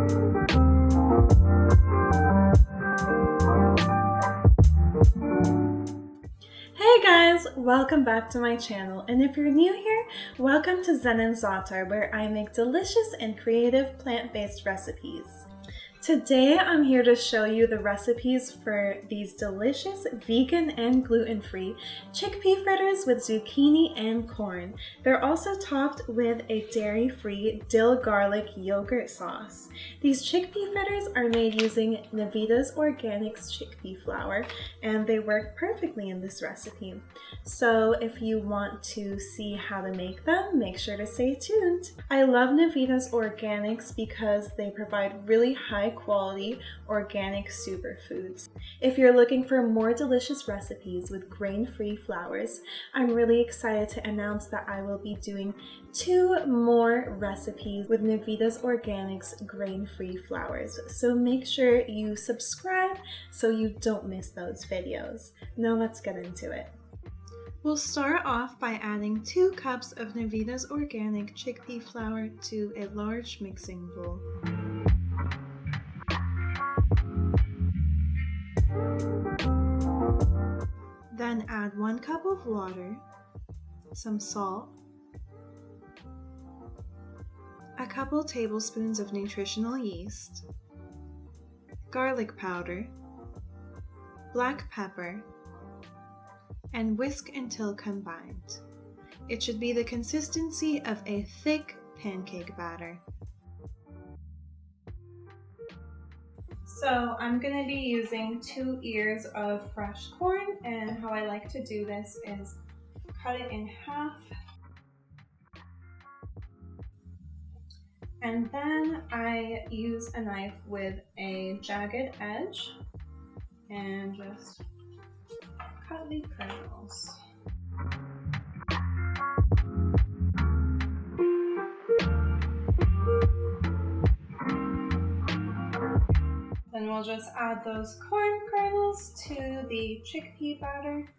Hey guys, welcome back to my channel, and if you're new here, welcome to Zen and Zaatar, where I make delicious and creative plant-based recipes. Today I'm here to show you the recipes for these delicious vegan and gluten-free chickpea fritters with zucchini and corn. They're also topped with a dairy-free dill garlic yogurt sauce. These chickpea fritters are made using Navitas Organics chickpea flour, and they work perfectly in this recipe. So if you want to see how to make them, make sure to stay tuned. I love Navitas Organics because they provide really high quality organic superfoods. If you're looking for more delicious recipes with grain-free flours, I'm really excited to announce that I will be doing 2 more recipes with Navitas Organics grain-free flours. So make sure you subscribe so you don't miss those videos. Now let's get into it. We'll start off by adding 2 cups of Navitas Organic chickpea flour to a large mixing bowl. Then add 1 cup of water, some salt, a couple tablespoons of nutritional yeast, garlic powder, black pepper, and whisk until combined. It should be the consistency of a thick pancake batter. So I'm going to be using 2 ears of fresh corn, and how I like to do this is cut it in half. And then I use a knife with a jagged edge and just cut the kernels. Then we'll just add those corn kernels to the chickpea batter.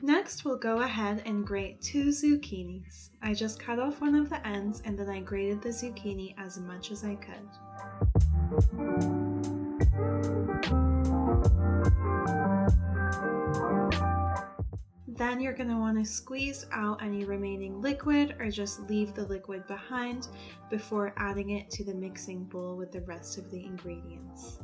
Next, we'll go ahead and grate 2 zucchinis. I just cut off one of the ends and then I grated the zucchini as much as I could. Then you're going to want to squeeze out any remaining liquid or just leave the liquid behind before adding it to the mixing bowl with the rest of the ingredients.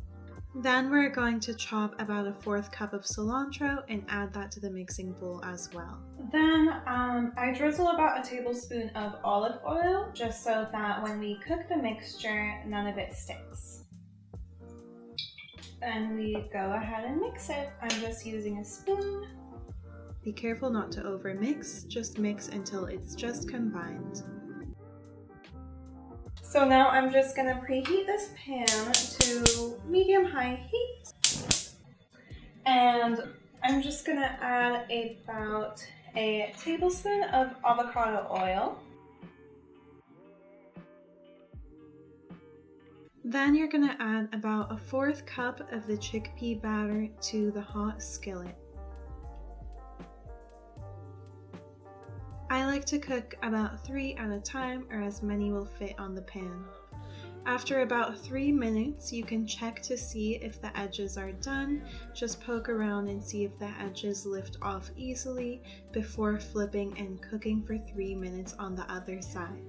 Then we're going to chop about a 1/4 cup of cilantro and add that to the mixing bowl as well. Then I drizzle about a tablespoon of olive oil just so that when we cook the mixture, none of it sticks. Then we go ahead and mix it. I'm just using a spoon. Be careful not to overmix, just mix until it's just combined. So now I'm just going to preheat this pan to medium-high heat. And I'm just going to add about a tablespoon of avocado oil. Then you're going to add about a 1/4 cup of the chickpea batter to the hot skillet. I like to cook about 3 at a time, or as many will fit on the pan. After about 3 minutes, you can check to see if the edges are done. Just poke around and see if the edges lift off easily before flipping and cooking for 3 minutes on the other side.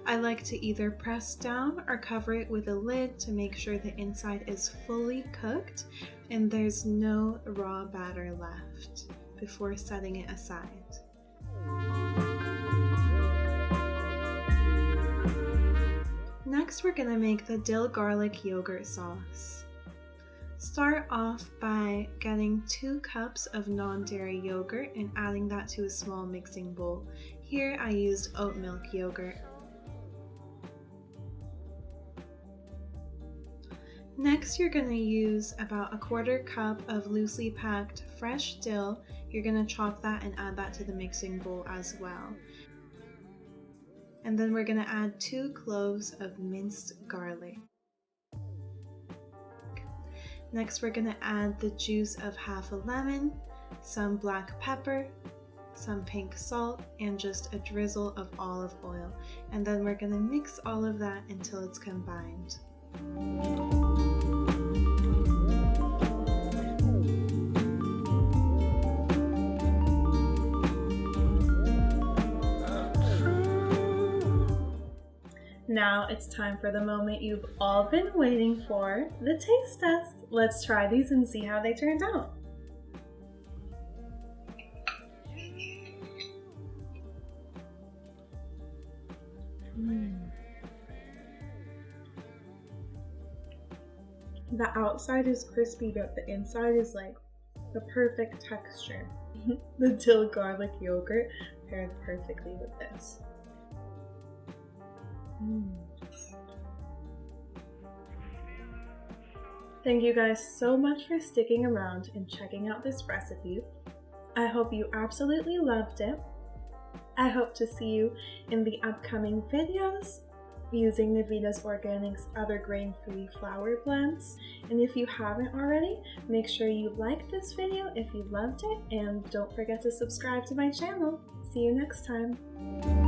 I like to either press down or cover it with a lid to make sure the inside is fully cooked and there's no raw batter left before setting it aside. Next, we're going to make the dill garlic yogurt sauce. Start off by getting 2 cups of non-dairy yogurt and adding that to a small mixing bowl. Here I used oat milk yogurt. Next, you're going to use about a 1/4 cup of loosely packed fresh dill. You're going to chop that and add that to the mixing bowl as well. And then we're going to add 2 cloves of minced garlic. Next, we're gonna add the juice of half a lemon, some black pepper, some pink salt, and just a drizzle of olive oil. And then we're gonna mix all of that until it's combined. Now it's time for the moment you've all been waiting for, the taste test. Let's try these and see how they turned out. The outside is crispy, but the inside is like the perfect texture. The dill garlic yogurt paired perfectly with this. Thank you guys so much for sticking around and checking out this recipe. I hope you absolutely loved it. I hope to see you in the upcoming videos using Navitas Organics other grain-free flour blends. And if you haven't already, make sure you like this video if you loved it, and don't forget to subscribe to my channel. See you next time.